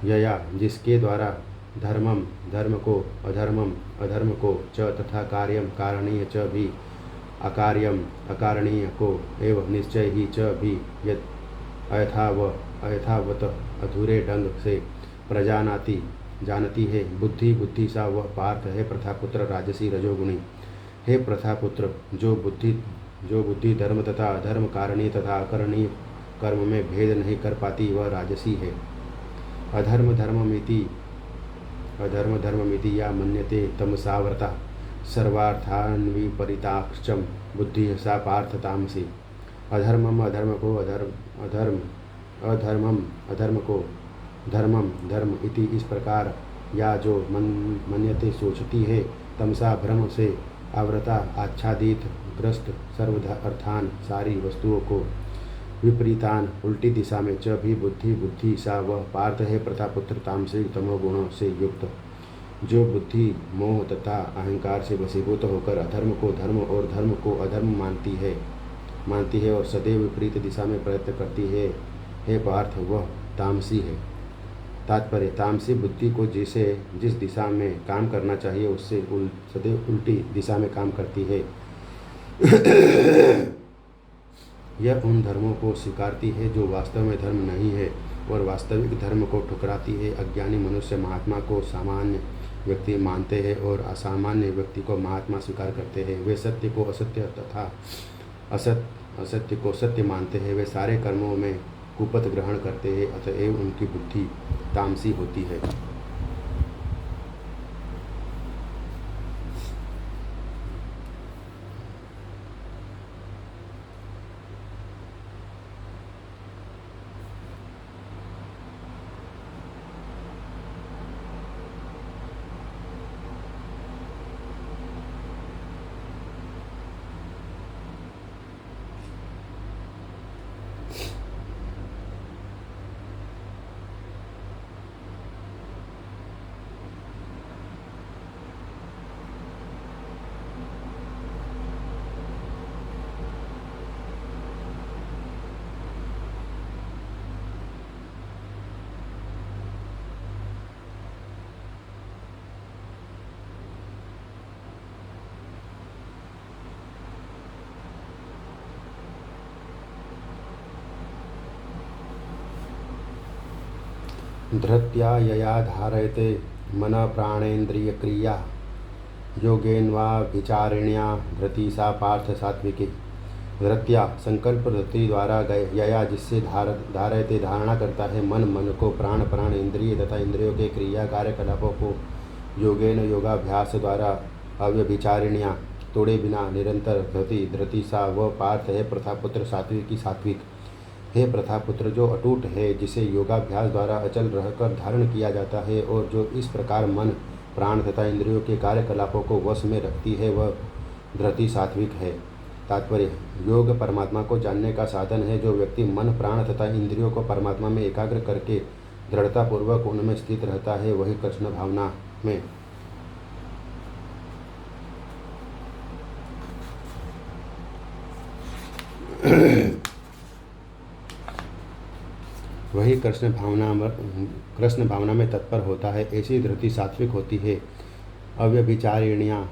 यया जिसके द्वारा धर्मम धर्म को अधर्मम अधर्म को च तथा कार्यम कारणीय च भी अकार्यम अकारणीय को एवं निश्चय ही च भी यद अयथावत अधूरे ढंग से प्रजानाति जानती है बुद्धि सा वह पार्थ है प्रथापुत्र राजसी रजोगुणी। हे प्रथापुत्र, जो बुद्धि धर्म तथा अधर्म कारणीय तथा अकरणीय कर्म में भेद नहीं कर पाती वह राजसी है। अधर्म धर्ममिति या मन्यते तमसावर्ता सर्वार्थान्विपरीताक्षम बुद्धि सा पार्थ तामसी। अधर्मम अधर्म को अधर्म को धर्म इति इस प्रकार या जो मन्यते सोचती है तमसा भ्रम से आवृता आच्छादित ग्रस्त सर्व अर्थान सारी वस्तुओं को विपरीतान उल्टी दिशा में च भी बुद्धि सा वह पार्थ है प्रथापुत्र तामसिक तमोगुणों से युक्त। जो बुद्धि मोह तथा अहंकार से वशीभूत होकर अधर्म को धर्म और धर्म को अधर्म मानती है और सदैव विपरीत दिशा में प्रयत्न करती है, हे पार्थ वह तामसी है। तात्पर्य, तामसी बुद्धि को जिस दिशा में काम करना चाहिए उससे सदैव उल्टी दिशा में काम करती है। यह उन धर्मों को स्वीकारती है जो वास्तव में धर्म नहीं है और वास्तविक धर्म को ठुकराती है। अज्ञानी मनुष्य महात्मा को सामान्य व्यक्ति मानते हैं और असामान्य व्यक्ति को महात्मा स्वीकार करते हैं। वे सत्य को असत्य तथा असत्य को सत्य मानते हैं। वे सारे कर्मों में कुपथ ग्रहण करते हैं, अतएव उनकी बुद्धि तामसी होती है। धृत्या यया धारयते मन प्राणेन्द्रिय क्रिया योगेन वा विचारिण्या धृति सा पार्थ सात्विकी। धृत्या संकल्प धृति द्वारा यया जिससे धारयते धारणा करता है मन को प्राण इंद्रिय तथा इंद्रियों के क्रिया कार्यकलापों को योगेन योगाभ्यास द्वारा अव्यभिचारिण्या तोड़े बिना निरंतर धृति सा वह पार्थ है प्रथापुत्र सात्विक। हे प्रथापुत्र, जो अटूट है जिसे योगाभ्यास द्वारा अचल रहकर धारण किया जाता है और जो इस प्रकार मन प्राण तथा इंद्रियों के कार्यकलापों को वश में रखती है वह धृति सात्विक है। तात्पर्य, योग परमात्मा को जानने का साधन है। जो व्यक्ति मन प्राण तथा इंद्रियों को परमात्मा में एकाग्र करके दृढ़तापूर्वक उनमें स्थित रहता है वही कृष्ण भावना में कृष्ण भावना में तत्पर होता है। ऐसी धृति सात्विक होती है। अव्यभिचारिण्या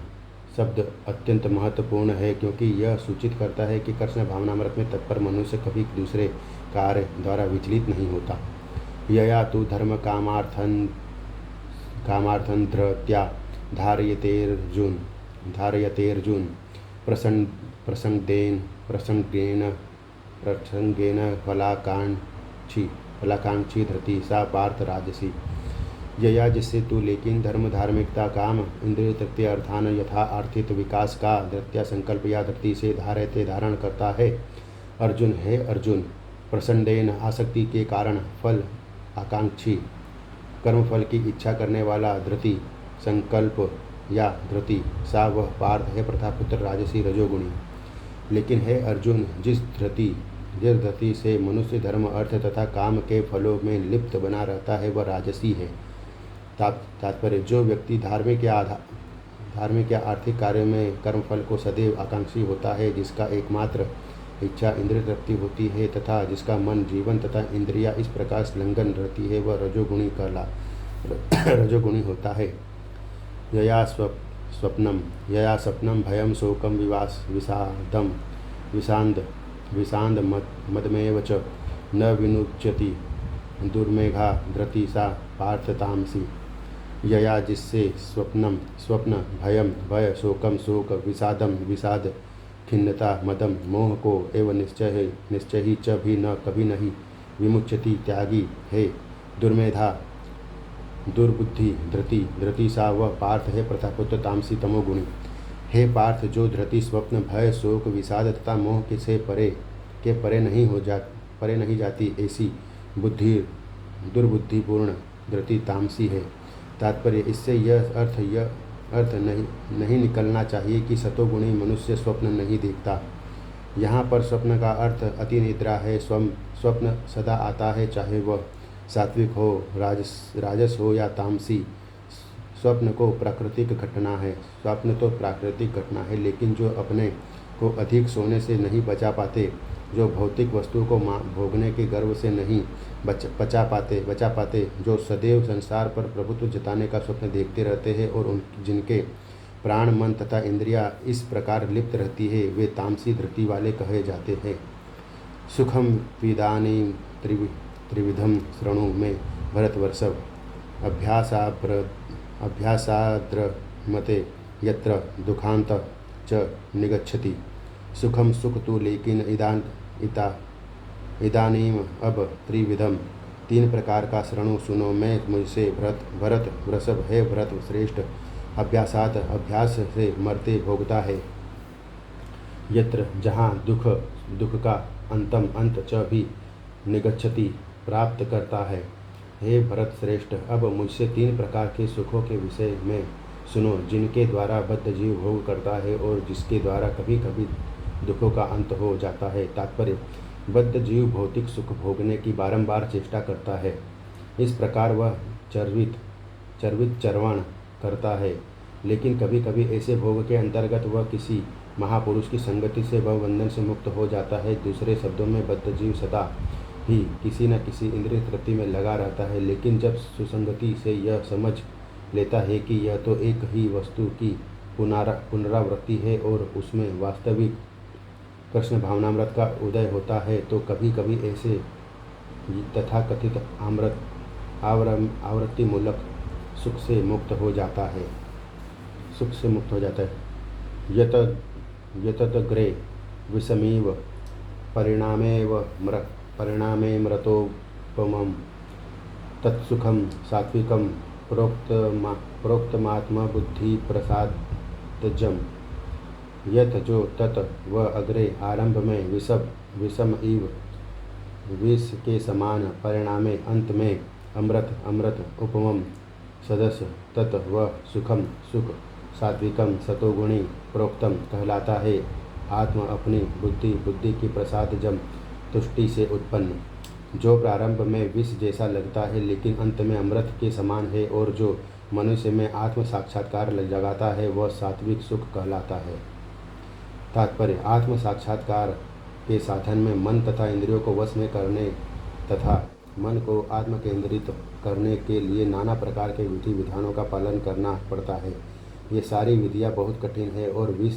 शब्द अत्यंत महत्वपूर्ण है क्योंकि यह सूचित करता है कि कृष्ण भावनामृत में तत्पर मनुष्य कभी दूसरे कार्य द्वारा विचलित नहीं होता। यया तु धर्म कामार्थं धृत्या धारयतेर्जुन प्रसंगेन फलाकांक्षी फलाकांक्षी धृति सा पार्थ राजसी। यया जिससे तू लेकिन धर्म धार्मिकता काम इंद्रिय तृतीय अर्थान यथा आर्थिक विकास का धृत्या संकल्प या धृति से धारयते धारण करता है। अर्जुन है अर्जुन, प्रसंडेन आसक्ति के कारण फल आकांक्षी कर्मफल की इच्छा करने वाला धृति संकल्प या धृति सा वह पार्थ है प्रथापुत्र राजसी रजोगुणी। लेकिन है अर्जुन, जिस धृति से मनुष्य धर्म अर्थ तथा काम के फलों में लिप्त बना रहता है वह राजसी है। तात्पर्य, जो व्यक्ति धार्मिक या आर्थिक कार्य में कर्मफल को सदैव आकांक्षी होता है, जिसका एकमात्र इच्छा इंद्रिय तृप्ति होती है तथा जिसका मन जीवन तथा इंद्रिया इस प्रकार संलग्न रहती है, वह रजोगुणी होता है। यया स्वप्नम भयम शोकम विषाद मदमेव च न विनुच्यति दुर्मेघा धृति सा पार्थ तामसी। यया जिससे स्वप्न भय शोकम शोक विषाद खिन्नता मदम मोह को एवं निश्चय ही च भी न कभी नहीं विमुच्यति त्यागी है। दुर्मेधा दुर्बुद्धि धृति सा वह पार्थ है प्रथापुत्र तामसी तमोगुणी। हे पार्थ, जो धृति स्वप्न भय शोक विषाद तथा मोह से परे नहीं जाती, ऐसी बुद्धि दुर्बुद्धिपूर्ण धृति तामसी है। तात्पर्य, इससे यह अर्थ नहीं निकलना चाहिए कि सतोगुणी मनुष्य स्वप्न नहीं देखता। यहाँ पर स्वप्न का अर्थ अति निद्रा है। स्वप्न सदा आता है, चाहे वह सात्विक हो, राजस हो या तामसी। स्वप्न को प्राकृतिक घटना है, स्वप्न तो प्राकृतिक घटना है, लेकिन जो अपने को अधिक सोने से नहीं बचा पाते, जो भौतिक वस्तु को भोगने के गर्व से नहीं बचा पाते, जो सदैव संसार पर प्रभुत्व जताने का स्वप्न देखते रहते हैं और जिनके प्राण मन तथा इंद्रिया इस प्रकार लिप्त रहती है, वे तामसी धृति वाले कहे जाते हैं। सुखम विदानी त्रिविधम श्रृणु में भरतवर्षभ अभ्यासाद्रमते यत्र दुखांत च निगच्छति। सुखम सुख तो लेकिन इदानीम अब त्रिविधम तीन प्रकार का श्रृणु सुनो, मैं मुझसे भरत वृषभ है भरत श्रेष्ठ अभ्यासात अभ्यास से मरते भोगता है, यत्र जहाँ दुख का अंत च भी निगच्छति प्राप्त करता है। हे भरत श्रेष्ठ, अब मुझसे तीन प्रकार के सुखों के विषय में सुनो, जिनके द्वारा बद्ध जीव भोग करता है और जिसके द्वारा कभी कभी दुखों का अंत हो जाता है। तात्पर्य, बद्ध जीव भौतिक सुख भोगने की बारंबार चेष्टा करता है। इस प्रकार वह चरवण करता है, लेकिन कभी कभी ऐसे भोग के अंतर्गत वह किसी महापुरुष की संगति से वह बंधन से मुक्त हो जाता है। दूसरे शब्दों में बद्ध जीव सदा ही किसी न किसी इंद्रिय तृप्ति में लगा रहता है, लेकिन जब सुसंगति से यह समझ लेता है कि यह तो एक ही वस्तु की पुनरावृत्ति है और उसमें वास्तविक कृष्ण भावनामृत का उदय होता है, तो कभी कभी ऐसे तथाकथित आवृत्ति मूलक सुख से मुक्त हो जाता है। यतग्रे विषमीव परिणामे मृतोपमं तत्सुखम सात्विकम प्रोक्तमात्मबुद्धि प्रसादजम। यथ जो तत् वह अग्रे आरंभ में विषम इव विष के समान, परिणामे अंत में अमृत उपमम सदस्य तत् वह सुखम सुख सात्विकम सतोगुणी प्रोक्तम कहलाता है। आत्मा अपनी बुद्धि की प्रसादजम तुष्टि से उत्पन्न, जो प्रारंभ में विष जैसा लगता है लेकिन अंत में अमृत के समान है, और जो मनुष्य में आत्म साक्षात्कार जगाता है, वह सात्विक सुख कहलाता है। तात्पर्य, आत्म साक्षात्कार के साधन में मन तथा इंद्रियों को वश में करने तथा मन को आत्म केंद्रित करने के लिए नाना प्रकार के विधि विधानों का पालन करना पड़ता है। ये सारी विधियाँ बहुत कठिन है और विष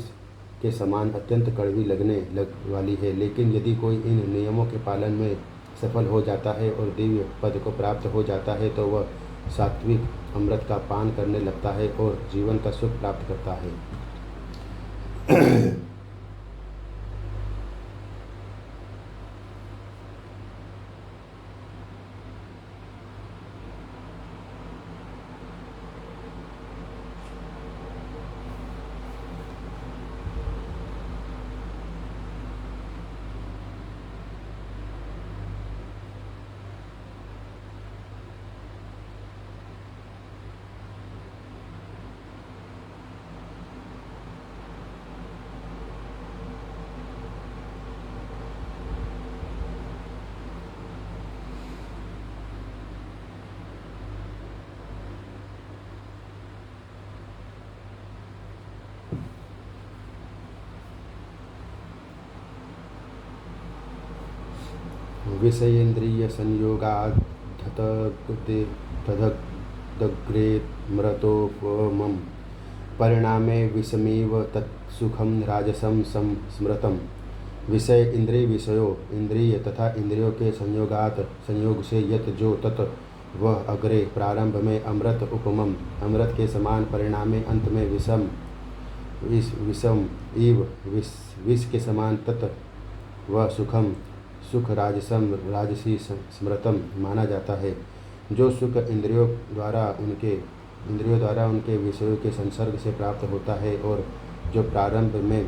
के समान अत्यंत कड़वी लगने वाली है, लेकिन यदि कोई इन नियमों के पालन में सफल हो जाता है और दिव्य पद को प्राप्त हो जाता है, तो वह सात्विक अमृत का पान करने लगता है और जीवन का सुख प्राप्त करता है। विषयेन्द्रिय संयोगात् तदग्रेमृतोपमं परिणामे विषमीव तत्सुखम राजसम स्मृतम। विषय इंद्रिय विषयों इंद्रिय तथा इंद्रियों के संयोग से यत जो तत् वह अग्रे प्रारंभ में अमृत उपमम अमृत के समान परिणामे अंत में विषम इव विष के समान तत् वह सुखम सुख राजसम राजसी स्मृतम माना जाता है। जो सुख इंद्रियों द्वारा उनके विषयों के संसर्ग से प्राप्त होता है और जो प्रारंभ में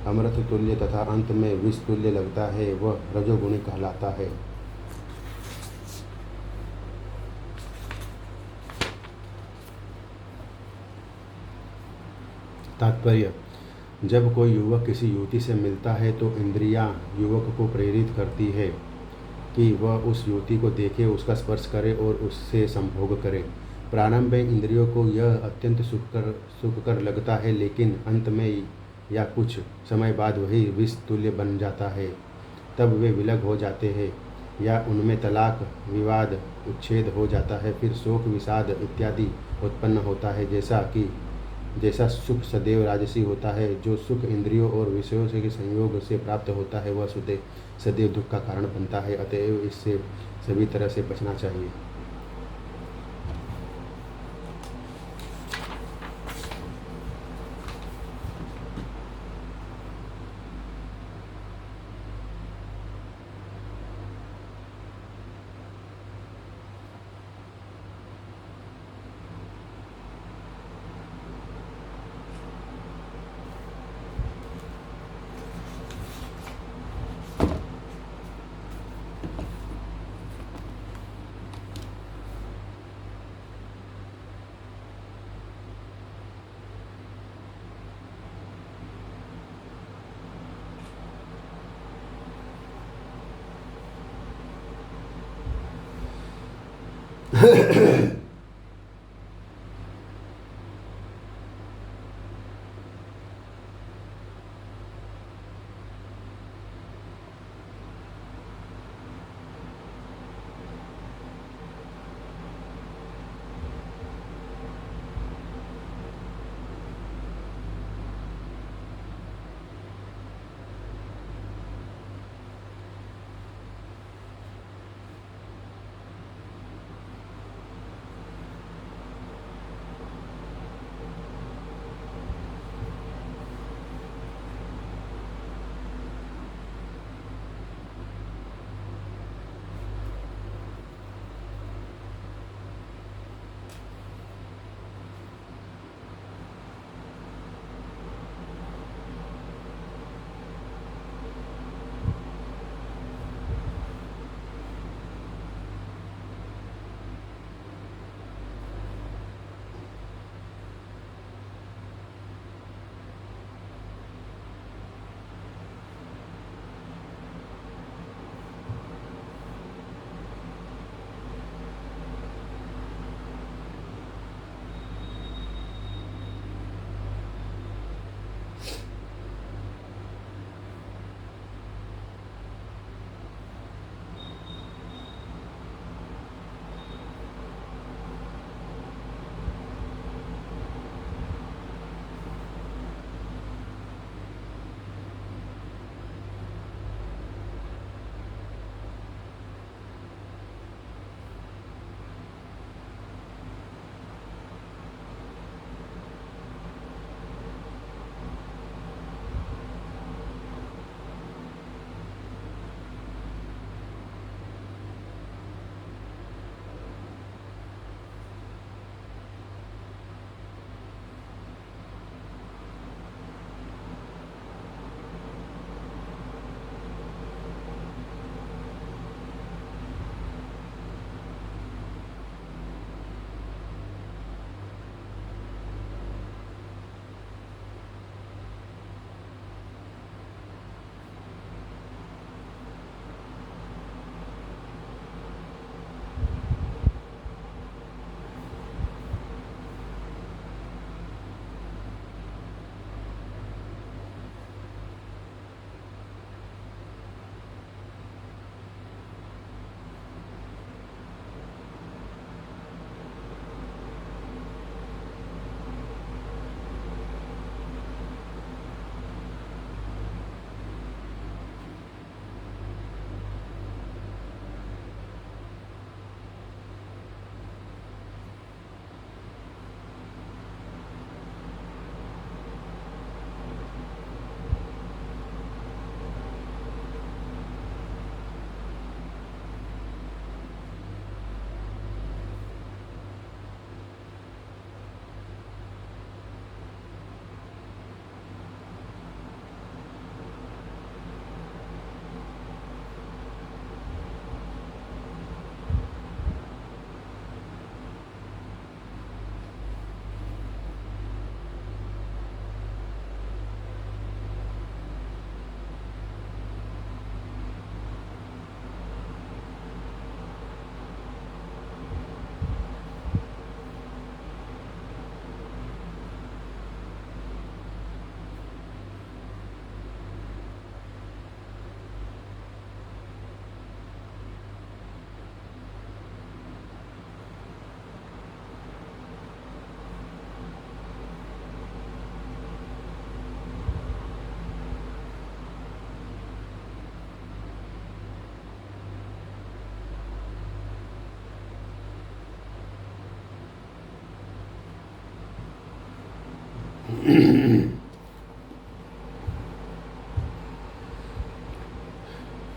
अमृत तुल्य तथा अंत में विष तुल्य लगता है वह रजोगुणी कहलाता है। तात्पर्य: जब कोई युवक किसी युवती से मिलता है तो इंद्रियां युवक को प्रेरित करती है कि वह उस युवती को देखे, उसका स्पर्श करे और उससे संभोग करे। प्रारंभ में इंद्रियों को यह अत्यंत सुखकर लगता है, लेकिन अंत में या कुछ समय बाद वही विष तुल्य बन जाता है। तब वे विलग हो जाते हैं या उनमें तलाक विवाद उच्छेद हो जाता है। फिर शोक विषाद इत्यादि उत्पन्न होता है। जैसा सुख सदैव राजसी होता है, जो सुख इंद्रियों और विषयों के संयोग से प्राप्त होता है वह सदैव दुख का कारण बनता है। अतएव इससे सभी तरह से बचना चाहिए।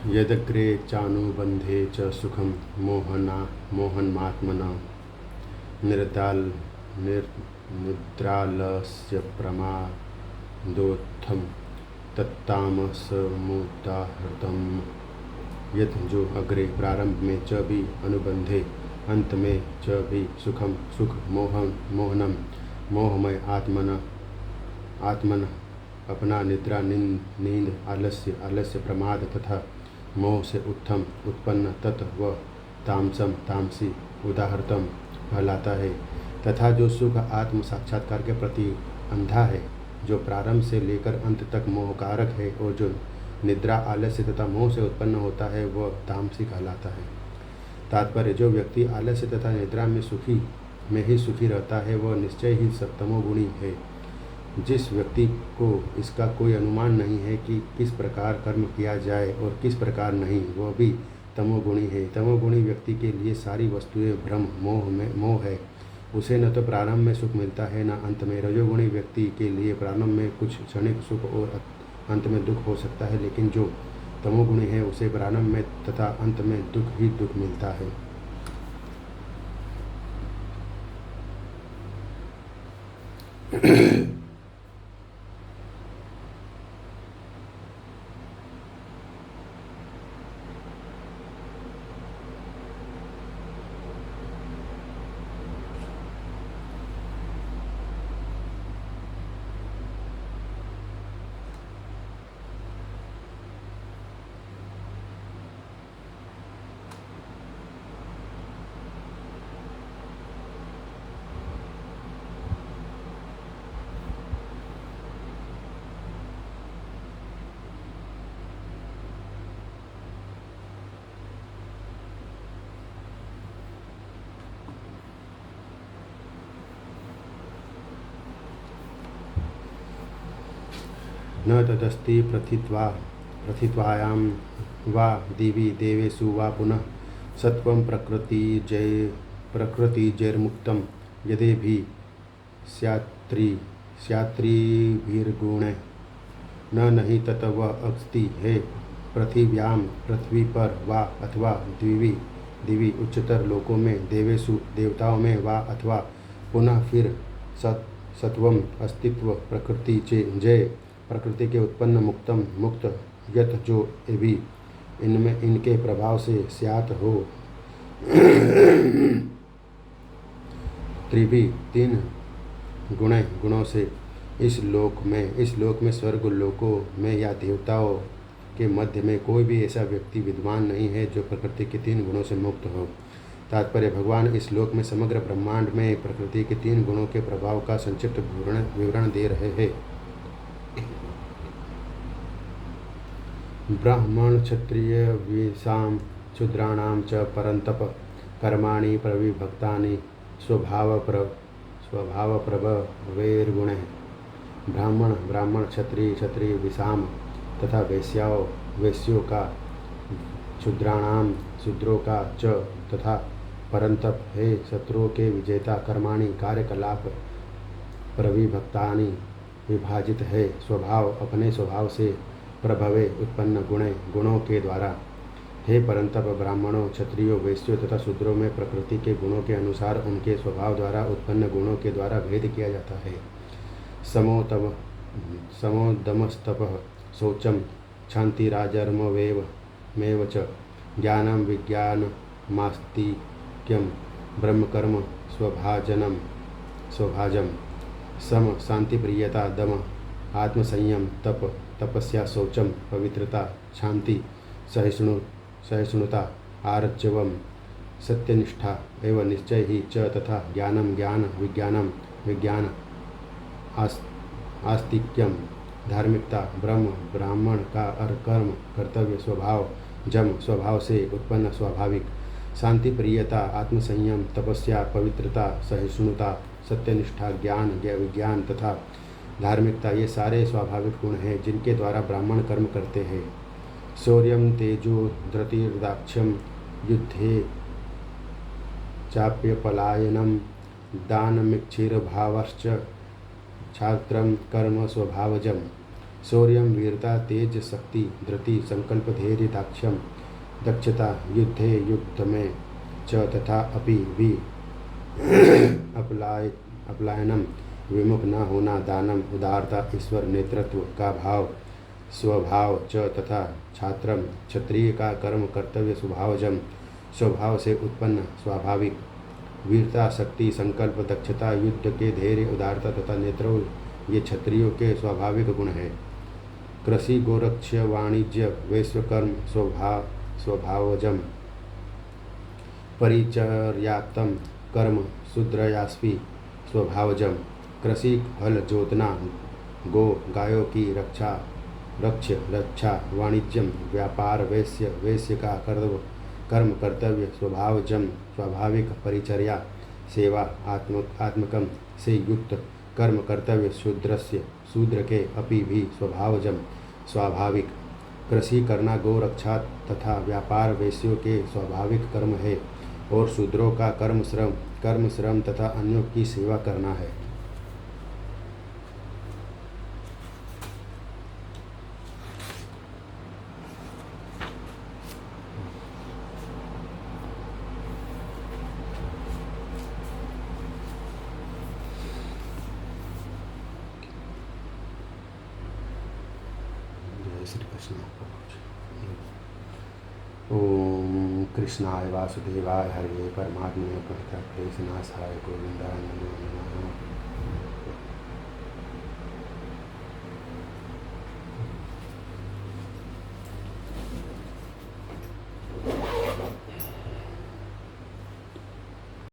यदग्रे चानुबंधे च सुखम मोहन्मात्मना निद्रालस्य प्रमादोत्थम तत्तामसमुदाहृतम। यत् जो अग्रे प्रारंभ में च भी अनुबंधे अंत में च भी सुखम सुख मोहनम मोहमय आत्मन अपना निद्रा नींद आलस्य प्रमाद तथा मोह से उत्पन्न तत् व तामसम तामसी उदाहृतम कहलाता है। तथा जो सुख आत्म साक्षात्कार के प्रति अंधा है, जो प्रारंभ से लेकर अंत तक मोहकारक है, और जो निद्रा आलस्य तथा मोह से उत्पन्न होता है वह तामसी कहलाता है। तात्पर्य, जो व्यक्ति आलस्य तथा निद्रा में ही सुखी रहता है वह निश्चय ही तमोगुणी है। जिस व्यक्ति को इसका कोई अनुमान नहीं है कि किस प्रकार कर्म किया जाए और किस प्रकार नहीं, वह भी तमोगुणी है। तमोगुणी व्यक्ति के लिए सारी वस्तुएं भ्रम मोह है। उसे न तो प्रारंभ में सुख मिलता है न अंत में। रजोगुणी व्यक्ति के लिए प्रारंभ में कुछ क्षणिक सुख और अंत में दुख हो सकता है, लेकिन जो तमोगुणी है उसे प्रारंभ में तथा अंत में दुख ही दुख मिलता है। न तदस्ति प्रथित्वायां वा दिवि देवेषु वा पुनः सत्वं प्रकृतिजैर्मुक्तं यदेभिः स्यात्रिभिर्गुणैः न नहीं तत वह अस्ति है पृथिव्याम पृथ्वी पर वा अथवा दिवि उच्चतर लोकों में देवेषु देवताओं में वा अथवा पुनः फिर सत्वम अस्तित्व प्रकृति जय प्रकृति के उत्पन्न मुक्त यत जो भी इनमें इनके प्रभाव से स्यात हो। त्रिभी तीन गुणों से इस लोक में स्वर्ग लोकों में या देवताओं के मध्य में कोई भी ऐसा व्यक्ति विद्वान नहीं है जो प्रकृति के तीन गुणों से मुक्त हो। तात्पर्य, भगवान इस लोक में समग्र ब्रह्मांड में प्रकृति के तीन गुणों के प्रभाव का संक्षिप्त विवरण दे रहे हैं। ब्राह्मण क्षत्रिय विषाम शूद्राणां च परंतप कर्माणि प्रविभक्तानि स्वभावप्रभवैर्गुणैः। ब्राह्मण क्षत्रिय विषाम तथा वैश्यों का, शूद्रों का च तथा परंतप है शत्रुओं के विजेता। कर्माणि कार्यकलाप प्रविभक्तानि विभाजित है। स्वभाव अपने स्वभाव से प्रभवे उत्पन्न गुणों के द्वारा। हे परंतप, ब्राह्मणों क्षत्रियों वैश्यों तथा शूद्रों में प्रकृति के गुणों के अनुसार उनके स्वभाव द्वारा उत्पन्न गुणों के द्वारा भेद किया जाता है। समोदमस्तपः शौचम क्षान्तिराजर्ममेव च ज्ञानं विज्ञानमास्तिक्यं ब्रह्मकर्म स्वभाजम सम शांति प्रियता दम आत्मसंयम तपस्या शौचम पवित्रता शांति सहिष्णुता आर्जवम सत्यनिष्ठा एवं निश्चय ही च तथा ज्ञान विज्ञान आस्तिक्यम धार्मिकता ब्राह्मण का कर्म कर्तव्य स्वभाव से उत्पन्न स्वाभाविक शांति प्रियता आत्मसंयम तपस्या पवित्रता सहिष्णुता सत्यनिष्ठा ज्ञान विज्ञान तथा धार्मिकता, ये सारे स्वाभाविक गुण हैं जिनके द्वारा ब्राह्मण कर्म करते हैं। शौर्यम तेजो धृतिर्दाक्ष्यम युद्धे चाप्यपलायनम दानमिक्षिरभावश्च छात्रम कर्म स्वभावजम शौर्यं वीरता तेज शक्ति धृति संकल्प धैर्य दाक्ष्यम दक्षता युद्धे युद्ध में च तथा अपि भी अपलायनम विमुख न होना दानम उदारता ईश्वर नेतृत्व का भाव स्वभाव च तथा छात्रम क्षत्रिय का कर्म कर्तव्य स्वभावजम स्वभाव से उत्पन्न स्वाभाविक वीरता शक्ति संकल्प दक्षता युद्ध के धैर्य उदारता तथा नेतृत्व ये क्षत्रियों के स्वाभाविक गुण हैं। कृषि गोरक्ष वाणिज्य वैश्वकर्म स्वभावजम परिचर्यात्म कर्म शूद्रयास्पि स्वभावजम कृषि हल जोतना गो गायों की रक्षा वाणिज्यम व्यापार वैश्य का कर्म कर्तव्य स्वभावजम स्वाभाविक परिचर्या सेवा आत्मकम से युक्त कर्म कर्तव्य शूद्र के अपि भी स्वभावजम स्वाभाविक कृषि करना गो रक्षा तथा व्यापार वैश्यों के स्वाभाविक कर्म है और शूद्रों का कर्म श्रम तथा अन्यों की सेवा करना है। श्री कृष्ण। ओम कृष्णाय वासुदेवाय हरे परमात्मने प्रणतक्लेशनाशाय गोविंदाय नमो नमः।